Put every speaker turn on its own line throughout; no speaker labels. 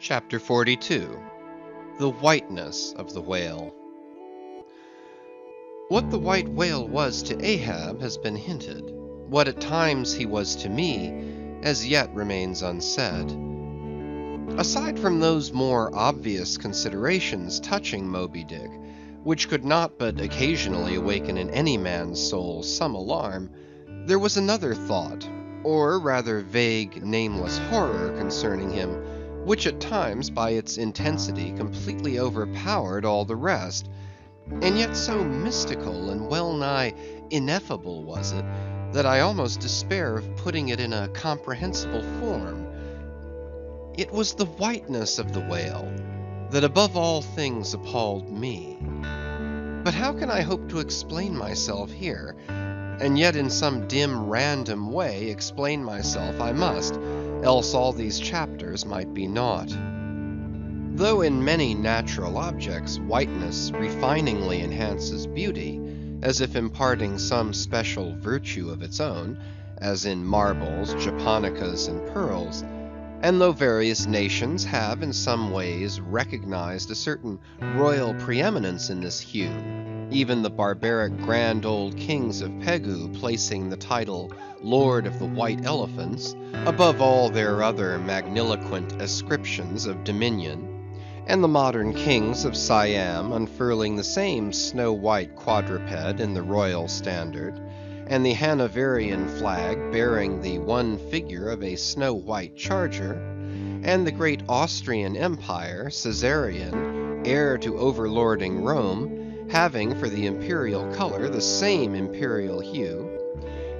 Chapter 42. The Whiteness of the Whale. What the white whale was to Ahab has been hinted. What at times he was to me, as yet remains unsaid. Aside from those more obvious considerations touching Moby Dick, which could not but occasionally awaken in any man's soul some alarm, there was another thought, or rather vague, nameless horror concerning him, which at times by its intensity completely overpowered all the rest, and yet so mystical and well-nigh ineffable was it, that I almost despair of putting it in a comprehensible form. It was the whiteness of the whale that above all things appalled me. But how can I hope to explain myself here, and yet in some dim random way explain myself I must, else all these chapters might be naught. Though in many natural objects whiteness refiningly enhances beauty, as if imparting some special virtue of its own, as in marbles, japonicas, and pearls, and though various nations have in some ways recognized a certain royal preeminence in this hue, even the barbaric grand old kings of Pequod placing the title Lord of the White Elephants above all their other magniloquent ascriptions of dominion, and the modern kings of Siam unfurling the same snow-white quadruped in the royal standard, and the Hanoverian flag bearing the one figure of a snow-white charger, and the great Austrian Empire, Caesarian, heir to overlording Rome, having for the imperial color the same imperial hue,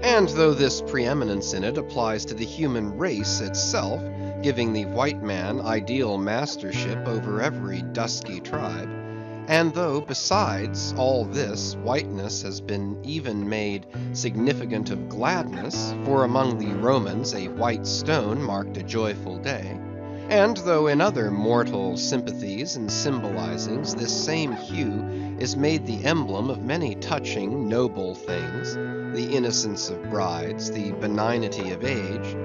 and though this preeminence in it applies to the human race itself, giving the white man ideal mastership over every dusky tribe, and though besides all this whiteness has been even made significant of gladness, for among the Romans a white stone marked a joyful day, and though in other mortal sympathies and symbolizings this same hue is made the emblem of many touching, noble things, the innocence of brides, the benignity of age,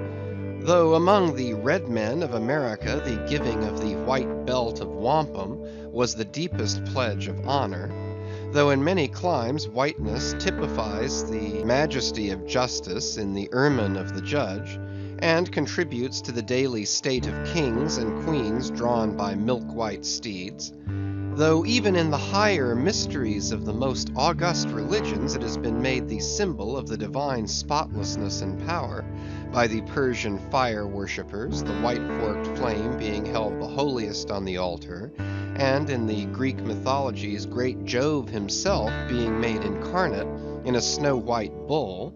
though among the red men of America the giving of the white belt of wampum was the deepest pledge of honor, though in many climes whiteness typifies the majesty of justice in the ermine of the judge, and contributes to the daily state of kings and queens drawn by milk-white steeds, though even in the higher mysteries of the most august religions it has been made the symbol of the divine spotlessness and power, by the Persian fire worshippers, the white forked flame being held the holiest on the altar, and in the Greek mythologies great Jove himself being made incarnate in a snow-white bull,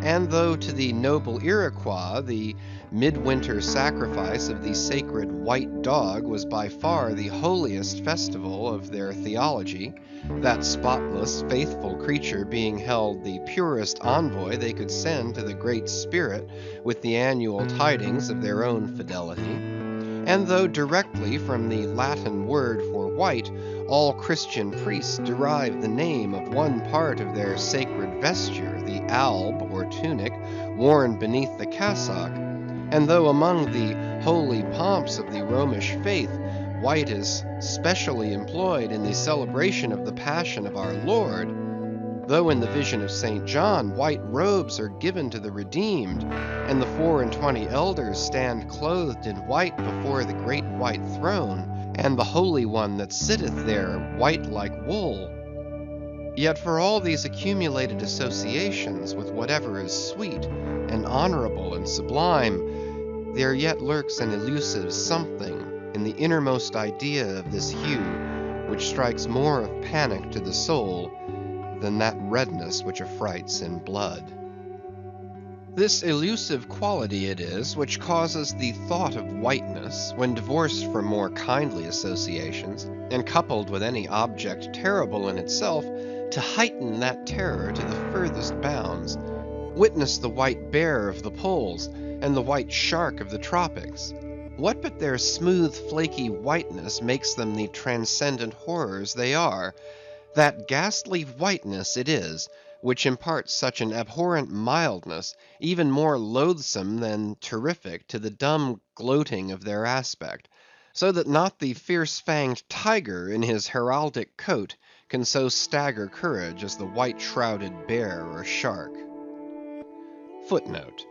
and though to the noble Iroquois the midwinter sacrifice of the sacred white dog was by far the holiest festival of their theology, that spotless, faithful creature being held the purest envoy they could send to the Great Spirit with the annual tidings of their own fidelity, and though directly from the Latin word for white, all Christian priests derive the name of one part of their sacred vesture, the alb or tunic, worn beneath the cassock, and though among the holy pomps of the Romish faith, white is specially employed in the celebration of the Passion of our Lord, though in the vision of St. John white robes are given to the redeemed, and the 24 elders stand clothed in white before the great white throne, and the Holy One that sitteth there white like wool, yet for all these accumulated associations with whatever is sweet and honorable and sublime, there yet lurks an elusive something in the innermost idea of this hue, which strikes more of panic to the soul than that redness which affrights in blood. This elusive quality it is which causes the thought of whiteness, when divorced from more kindly associations, and coupled with any object terrible in itself, to heighten that terror to the furthest bounds. Witness the white bear of the poles, and the white shark of the tropics. What but their smooth flaky whiteness makes them the transcendent horrors they are? That ghastly whiteness it is, which imparts such an abhorrent mildness, even more loathsome than terrific, to the dumb gloating of their aspect. so that not the fierce-fanged tiger in his heraldic coat can so stagger courage as the white-shrouded bear or shark. Footnote.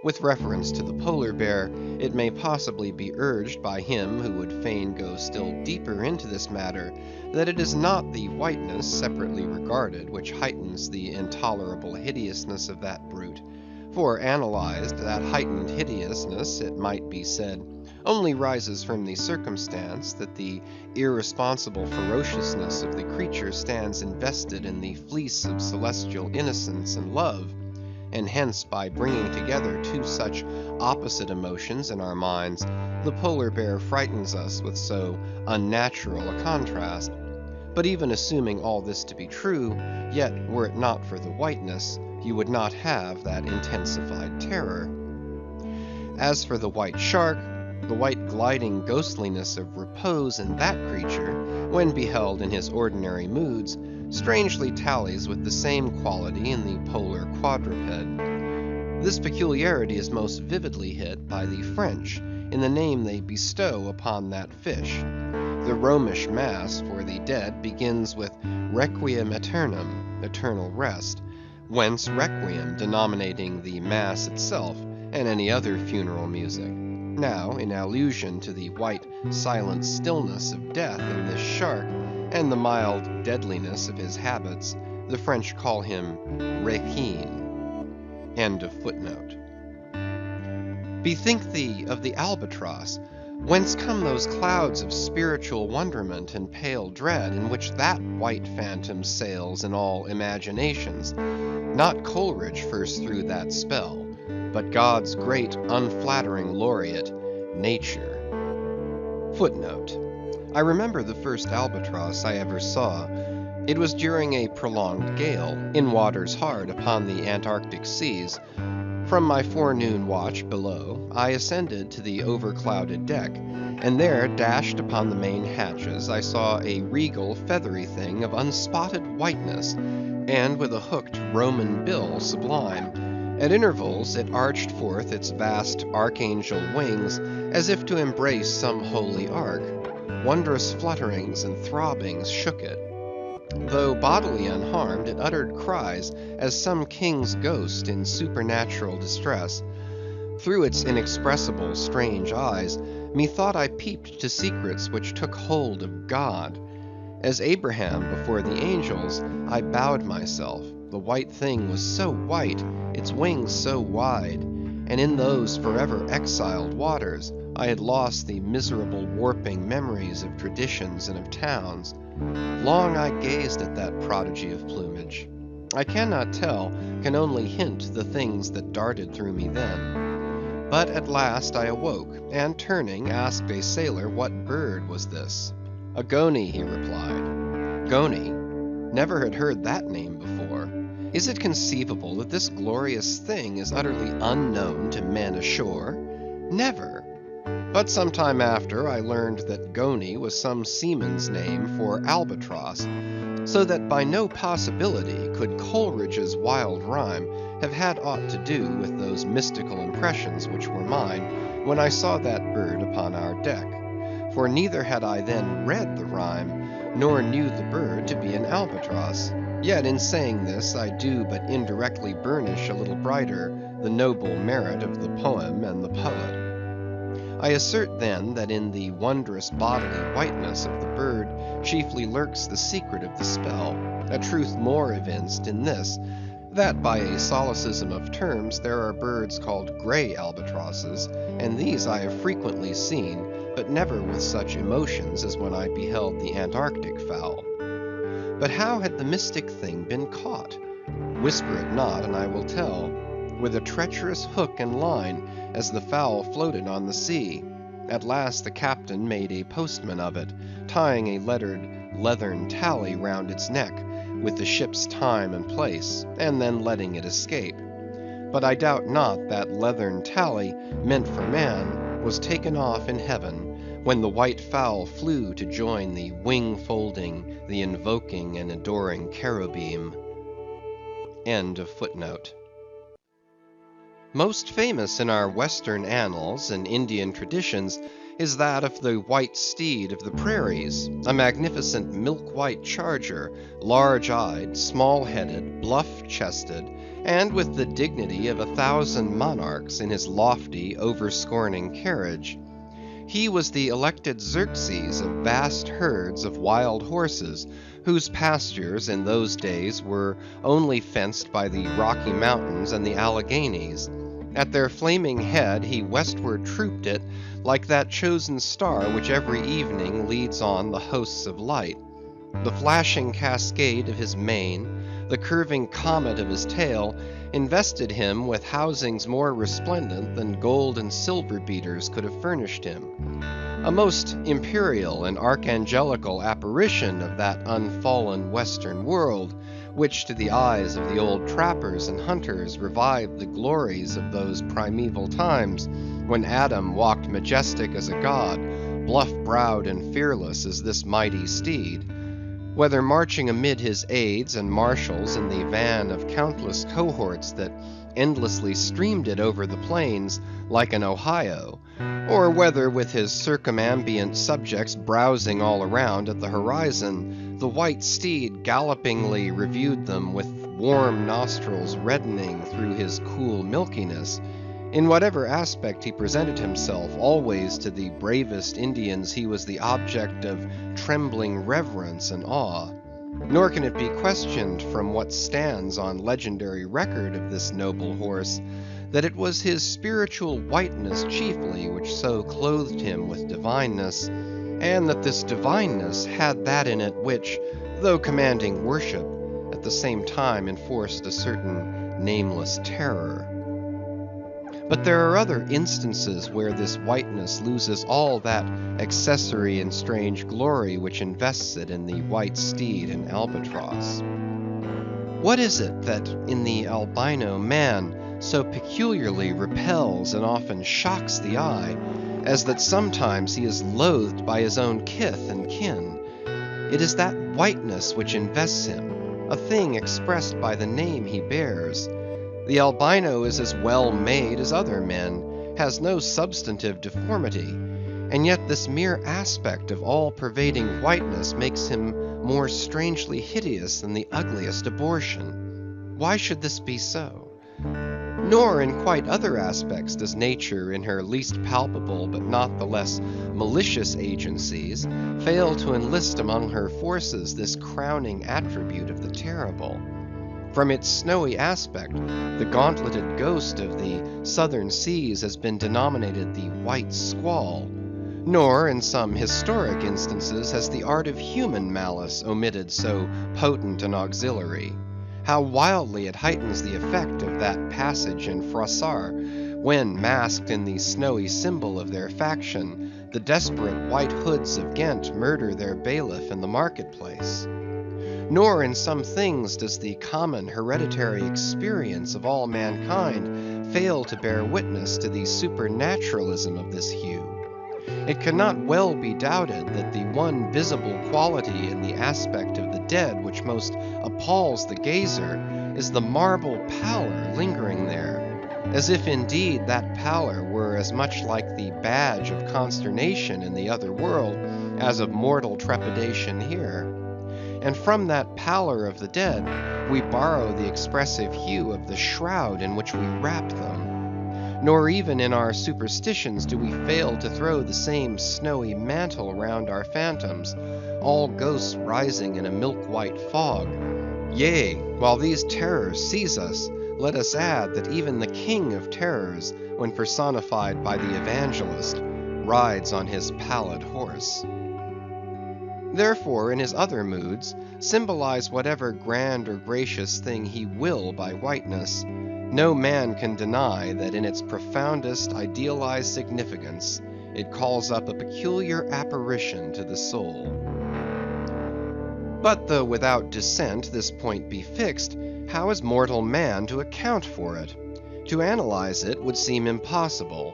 With reference to the polar bear, it may possibly be urged by him who would fain go still deeper into this matter, that it is not the whiteness separately regarded which heightens the intolerable hideousness of that brute, for analyzed, that heightened hideousness, it might be said, only rises from the circumstance that the irresponsible ferociousness of the creature stands invested in the fleece of celestial innocence and love, and hence by bringing together two such opposite emotions in our minds, the polar bear frightens us with so unnatural a contrast. But even assuming all this to be true, yet were it not for the whiteness, you would not have that intensified terror. As for the white shark, the white gliding ghostliness of repose in that creature, when beheld in his ordinary moods, strangely tallies with the same quality in the polar quadruped. This peculiarity is most vividly hit by the French in the name they bestow upon that fish. The Romish Mass for the dead begins with Requiem Aeternam, eternal rest, whence Requiem denominating the Mass itself and any other funeral music. Now, in allusion to the white silent stillness of death in this shark, and the mild deadliness of his habits, the French call him Requin. End of footnote. Bethink thee of the albatross. Whence come those clouds of spiritual wonderment and pale dread, in which that white phantom sails in all imaginations? Not Coleridge first threw that spell, but God's great unflattering laureate, Nature. Footnote. I remember the first albatross I ever saw. It was during a prolonged gale, in waters hard upon the Antarctic seas. From my forenoon watch below, I ascended to the overclouded deck, and there, dashed upon the main hatches, I saw a regal feathery thing of unspotted whiteness, and with a hooked Roman bill sublime. At intervals it arched forth its vast archangel wings, as if to embrace some holy ark. Wondrous flutterings and throbbings shook it. Though bodily unharmed, it uttered cries as some king's ghost in supernatural distress. Through its inexpressible strange eyes, methought I peeped to secrets which took hold of God. As Abraham before the angels, I bowed myself. The white thing was so white, its wings so wide, and in those forever exiled waters, I had lost the miserable warping memories of traditions and of towns. Long I gazed at that prodigy of plumage. I cannot tell, can only hint the things that darted through me then. But at last I awoke, and turning, asked a sailor what bird was this. A goney, he replied. Goney? Never had heard that name before. Is it conceivable that this glorious thing is utterly unknown to men ashore? Never. But some time after, I learned that goney was some seaman's name for albatross, so that by no possibility could Coleridge's wild rhyme have had aught to do with those mystical impressions which were mine when I saw that bird upon our deck. For neither had I then read the rhyme, nor knew the bird to be an albatross. Yet in saying this, I do but indirectly burnish a little brighter the noble merit of the poem and the poet. I assert then that in the wondrous bodily whiteness of the bird chiefly lurks the secret of the spell, a truth more evinced in this, that by a solecism of terms there are birds called grey albatrosses, and these I have frequently seen, but never with such emotions as when I beheld the Antarctic fowl. But how had the mystic thing been caught? Whisper it not, and I will tell. With a treacherous hook and line, as the fowl floated on the sea. At last the captain made a postman of it, tying a lettered leathern tally round its neck, with the ship's time and place, and then letting it escape. But I doubt not that leathern tally, meant for man, was taken off in heaven, when the white fowl flew to join the wing-folding, the invoking and adoring cherubim. End of footnote. Most famous in our Western annals and Indian traditions is that of the white steed of the prairies, a magnificent milk-white charger, large-eyed, small-headed, bluff-chested, and with the dignity of 1,000 monarchs in his lofty, over-scorning carriage. He was the elected Xerxes of vast herds of wild horses, whose pastures in those days were only fenced by the Rocky Mountains and the Alleghanies. At their flaming head he westward trooped it, like that chosen star which every evening leads on the hosts of light. The flashing cascade of his mane, the curving comet of his tail, invested him with housings more resplendent than gold and silver beaters could have furnished him. A most imperial and archangelical apparition of that unfallen western world, which to the eyes of the old trappers and hunters revived the glories of those primeval times, when Adam walked majestic as a god, bluff-browed and fearless as this mighty steed. Whether marching amid his aides and marshals in the van of countless cohorts that endlessly streamed it over the plains like an Ohio, or whether with his circumambient subjects browsing all around at the horizon, the white steed gallopingly reviewed them with warm nostrils reddening through his cool milkiness. In whatever aspect he presented himself, always to the bravest Indians he was the object of trembling reverence and awe. Nor can it be questioned from what stands on legendary record of this noble horse, that it was his spiritual whiteness chiefly which so clothed him with divineness, and that this divineness had that in it which, though commanding worship, at the same time enforced a certain nameless terror. But there are other instances where this whiteness loses all that accessory and strange glory which invests it in the white steed and albatross. What is it that in the albino man so peculiarly repels and often shocks the eye, as that sometimes he is loathed by his own kith and kin? It is that whiteness which invests him, a thing expressed by the name he bears. The albino is as well made as other men, has no substantive deformity, and yet this mere aspect of all-pervading whiteness makes him more strangely hideous than the ugliest abortion. Why should this be so? Nor in quite other aspects does nature, in her least palpable but not the less malicious agencies, fail to enlist among her forces this crowning attribute of the terrible. From its snowy aspect, the gauntleted ghost of the southern seas has been denominated the white squall. Nor, in some historic instances, has the art of human malice omitted so potent an auxiliary. How wildly it heightens the effect of that passage in Froissart, when, masked in the snowy symbol of their faction, the desperate white hoods of Ghent murder their bailiff in the marketplace. Nor in some things does the common hereditary experience of all mankind fail to bear witness to the supernaturalism of this hue. It cannot well be doubted that the one visible quality in the aspect of the dead which most appalls the gazer is the marble pallor lingering there, as if indeed that pallor were as much like the badge of consternation in the other world as of mortal trepidation here. And from that pallor of the dead, we borrow the expressive hue of the shroud in which we wrap them. Nor even in our superstitions do we fail to throw the same snowy mantle round our phantoms, all ghosts rising in a milk-white fog. Yea, while these terrors seize us, let us add that even the king of terrors, when personified by the evangelist, rides on his pallid horse. Therefore, in his other moods, symbolize whatever grand or gracious thing he will by whiteness, no man can deny that in its profoundest idealized significance, it calls up a peculiar apparition to the soul. But though without dissent this point be fixed, how is mortal man to account for it? To analyze it would seem impossible.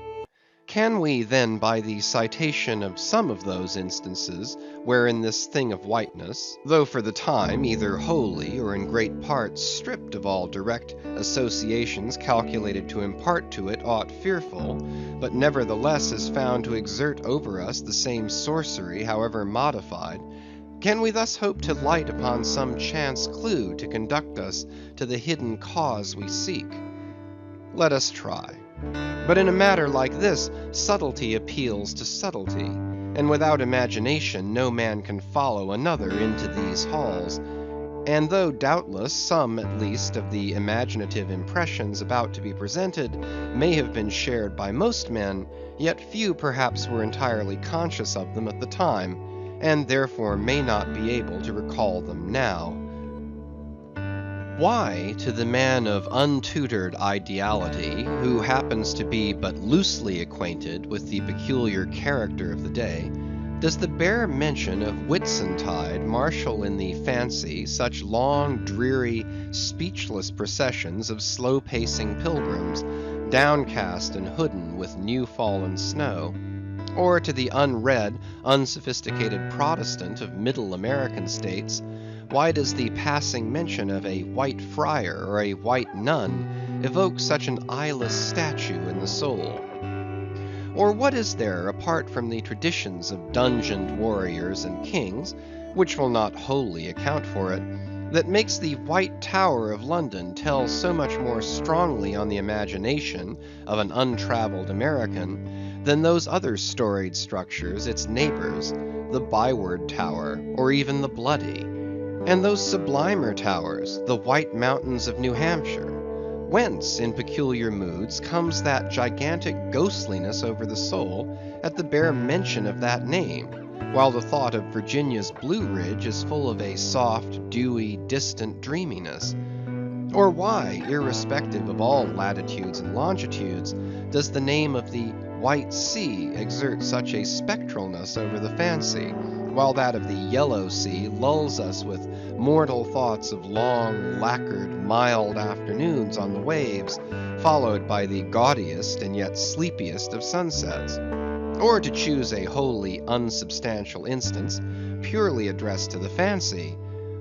Can we then, by the citation of some of those instances wherein this thing of whiteness, though for the time either wholly or in great part stripped of all direct associations calculated to impart to it aught fearful, but nevertheless is found to exert over us the same sorcery however modified, can we thus hope to light upon some chance clue to conduct us to the hidden cause we seek? Let us try. But in a matter like this, subtlety appeals to subtlety, and without imagination no man can follow another into these halls. And though doubtless some at least of the imaginative impressions about to be presented may have been shared by most men, yet few perhaps were entirely conscious of them at the time, and therefore may not be able to recall them now. Why, to the man of untutored ideality, who happens to be but loosely acquainted with the peculiar character of the day, does the bare mention of Whitsuntide marshal in the fancy such long, dreary, speechless processions of slow-pacing pilgrims, downcast and hooded with new-fallen snow? Or to the unread, unsophisticated Protestant of middle American states, why does the passing mention of a white friar or a white nun evoke such an eyeless statue in the soul? Or what is there, apart from the traditions of dungeoned warriors and kings, which will not wholly account for it, that makes the White Tower of London tell so much more strongly on the imagination of an untraveled American than those other storied structures, its neighbors, the Byward Tower, or even the Bloody? And those sublimer towers, the White Mountains of New Hampshire? Whence, in peculiar moods, comes that gigantic ghostliness over the soul at the bare mention of that name, while the thought of Virginia's Blue Ridge is full of a soft, dewy, distant dreaminess? Or why, irrespective of all latitudes and longitudes, does the name of the White Sea exert such a spectralness over the fancy, while that of the Yellow Sea lulls us with mortal thoughts of long, lacquered, mild afternoons on the waves, followed by the gaudiest and yet sleepiest of sunsets? Or to choose a wholly unsubstantial instance, purely addressed to the fancy,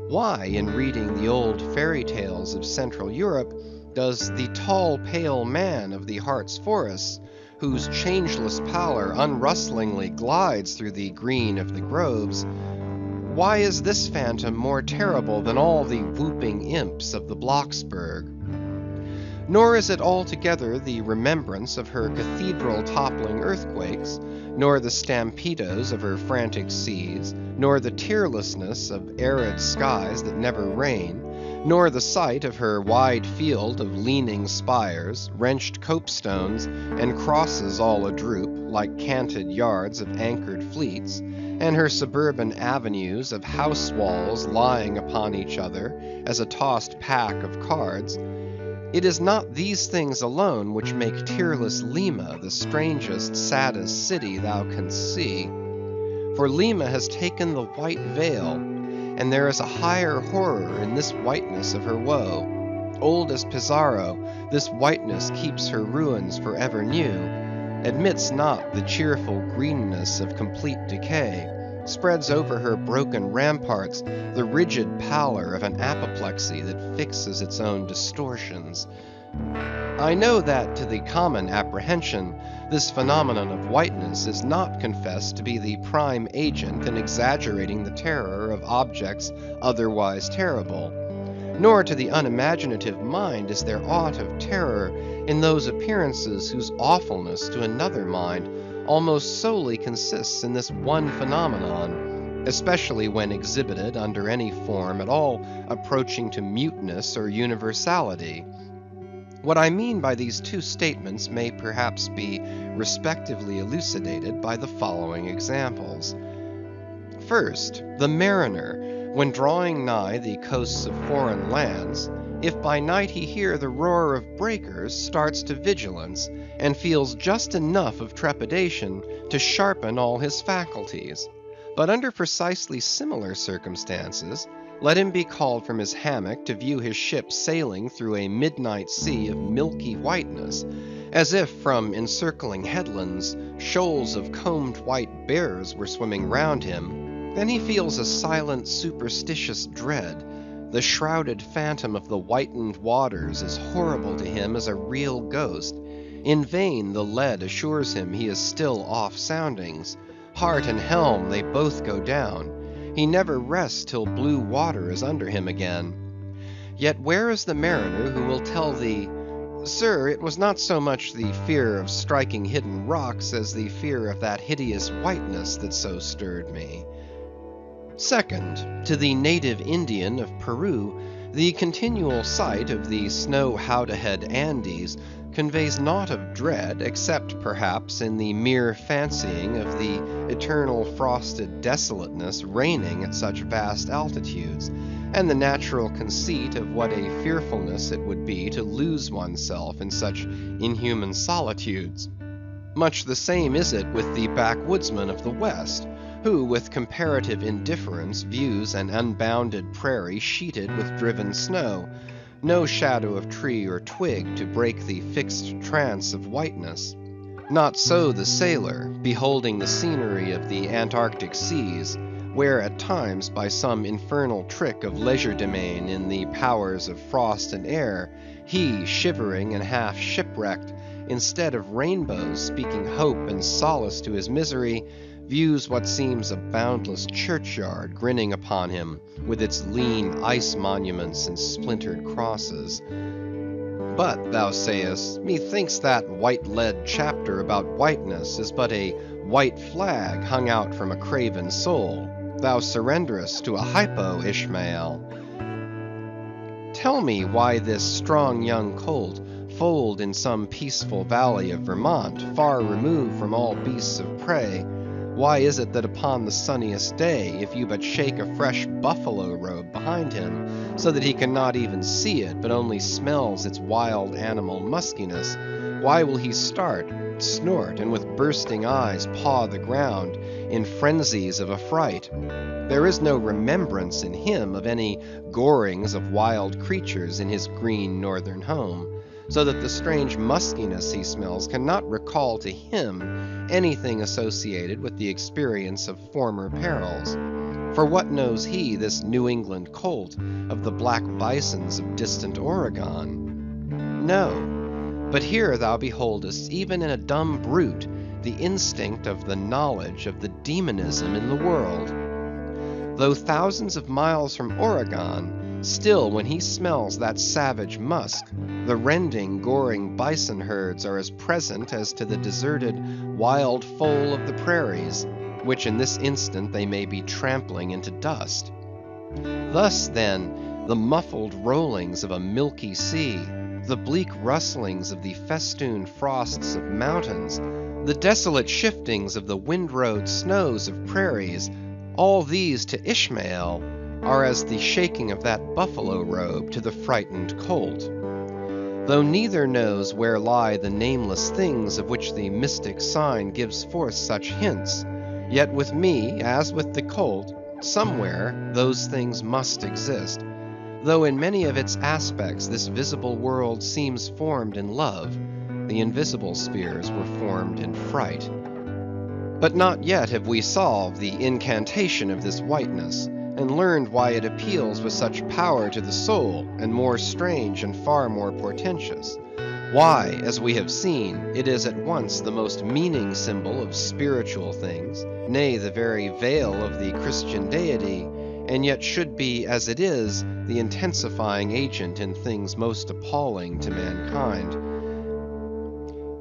why, in reading the old fairy tales of Central Europe, does the tall, pale man of the Hartz forests, whose changeless pallor unrustlingly glides through the green of the groves, why is this phantom more terrible than all the whooping imps of the Blocksberg? Nor is it altogether the remembrance of her cathedral-toppling earthquakes, nor the stampedos of her frantic seas, nor the tearlessness of arid skies that never rain, nor the sight of her wide field of leaning spires, wrenched copestones, and crosses all adroop, like canted yards of anchored fleets, and her suburban avenues of house walls lying upon each other as a tossed pack of cards. It is not these things alone which make tearless Lima the strangest, saddest city thou canst see. For Lima has taken the white veil, and there is a higher horror in this whiteness of her woe. Old as Pizarro, this whiteness keeps her ruins forever new, admits not the cheerful greenness of complete decay, spreads over her broken ramparts the rigid pallor of an apoplexy that fixes its own distortions. I know that to the common apprehension, this phenomenon of whiteness is not confessed to be the prime agent in exaggerating the terror of objects otherwise terrible, nor to the unimaginative mind is there aught of terror in those appearances whose awfulness to another mind almost solely consists in this one phenomenon, especially when exhibited under any form at all approaching to muteness or universality. What I mean by these two statements may perhaps be respectively elucidated by the following examples. First, the mariner, when drawing nigh the coasts of foreign lands, if by night he hear the roar of breakers, starts to vigilance, and feels just enough of trepidation to sharpen all his faculties. But under precisely similar circumstances, let him be called from his hammock to view his ship sailing through a midnight sea of milky whiteness, As if from encircling headlands, shoals of combed white bears were swimming round him, then he feels a silent superstitious dread. The shrouded phantom of the whitened waters is horrible to him as a real ghost. In vain the lead assures him he is still off soundings. Heart and helm, they both go down. He never rests till blue water is under him again. Yet where is the mariner who will tell thee, Sir, it was not so much the fear of striking hidden rocks as the fear of that hideous whiteness that so stirred me. Second, to the native Indian of Peru, the continual sight of the snow-howdahed Andes conveys naught of dread, except perhaps in the mere fancying of the eternal frosted desolateness reigning at such vast altitudes, and the natural conceit of what a fearfulness it would be to lose oneself in such inhuman solitudes. Much the same is it with the backwoodsman of the West, who with comparative indifference views an unbounded prairie sheeted with driven snow, no shadow of tree or twig to break the fixed trance of whiteness. Not so the sailor, beholding the scenery of the Antarctic seas, where at times by some infernal trick of legerdemain in the powers of frost and air, he, shivering and half shipwrecked, instead of rainbows speaking hope and solace to his misery, views what seems a boundless churchyard grinning upon him, with its lean ice monuments and splintered crosses. But, thou sayest, methinks that white lead chapter about whiteness is but a white flag hung out from a craven soul. Thou surrenderest to a hypo, Ishmael. Tell me why this strong young colt, foaled in some peaceful valley of Vermont, far removed from all beasts of prey, why is it that upon the sunniest day, if you but shake a fresh buffalo robe behind him, so that he cannot even see it, but only smells its wild animal muskiness, why will he start, snort, and with bursting eyes paw the ground, in frenzies of affright? There is no remembrance in him of any gorings of wild creatures in his green northern home, so that the strange muskiness he smells cannot recall to him anything associated with the experience of former perils. For what knows he, this New England colt, of the black bisons of distant Oregon? No, but here thou beholdest, even in a dumb brute, the instinct of the knowledge of the demonism in the world. Though thousands of miles from Oregon, still when he smells that savage musk, the rending, goring bison herds are as present as to the deserted, wild foal of the prairies, which in this instant they may be trampling into dust. Thus, then, the muffled rollings of a milky sea, the bleak rustlings of the festooned frosts of mountains, the desolate shiftings of the wind-rowed snows of prairies, all these to Ishmael are as the shaking of that buffalo robe to the frightened colt. Though neither knows where lie the nameless things of which the mystic sign gives forth such hints, yet with me, as with the colt, somewhere those things must exist, though in many of its aspects this visible world seems formed in love, the invisible spheres were formed in fright. But not yet have we solved the incantation of this whiteness, and learned why it appeals with such power to the soul, and more strange and far more portentous. Why, as we have seen, it is at once the most meaning symbol of spiritual things, nay, the very veil of the Christian deity, and yet should be, as it is, the intensifying agent in things most appalling to mankind.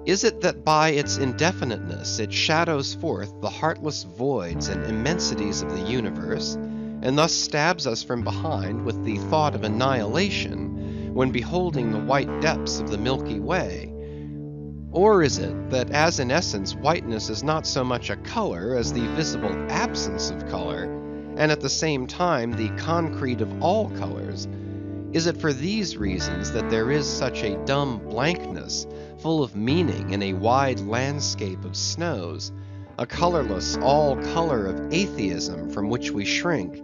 Is it that by its indefiniteness it shadows forth the heartless voids and immensities of the universe, and thus stabs us from behind with the thought of annihilation, when beholding the white depths of the Milky Way? Or is it that as in essence whiteness is not so much a color as the visible absence of color, and at the same time the concrete of all colors? Is it for these reasons that there is such a dumb blankness, full of meaning in a wide landscape of snows, a colorless all color of atheism from which we shrink?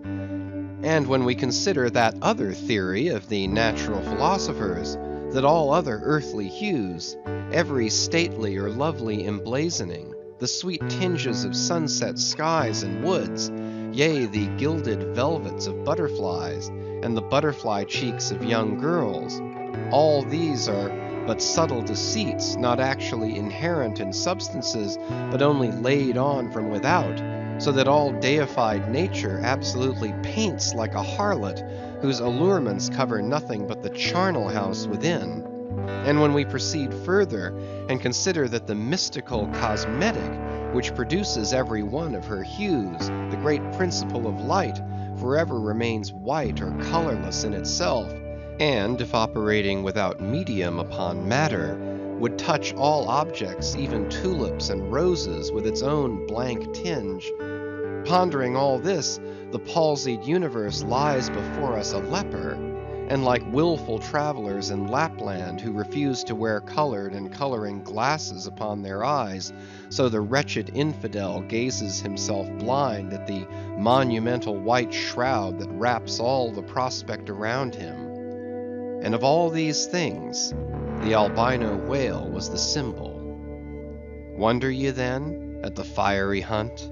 And when we consider that other theory of the natural philosophers, that all other earthly hues, every stately or lovely emblazoning, the sweet tinges of sunset skies and woods, yea, the gilded velvets of butterflies, and the butterfly cheeks of young girls, all these are but subtle deceits, not actually inherent in substances, but only laid on from without, so that all deified nature absolutely paints like a harlot, whose allurements cover nothing but the charnel house within. And when we proceed further, and consider that the mystical cosmetic, which produces every one of her hues, the great principle of light, forever remains white or colorless in itself, and if operating without medium upon matter, would touch all objects, even tulips and roses, with its own blank tinge. Pondering all this, the palsied universe lies before us a leper, and like willful travelers in Lapland who refuse to wear colored and coloring glasses upon their eyes, so the wretched infidel gazes himself blind at the monumental white shroud that wraps all the prospect around him. And of all these things, the albino whale was the symbol. Wonder ye then at the fiery hunt?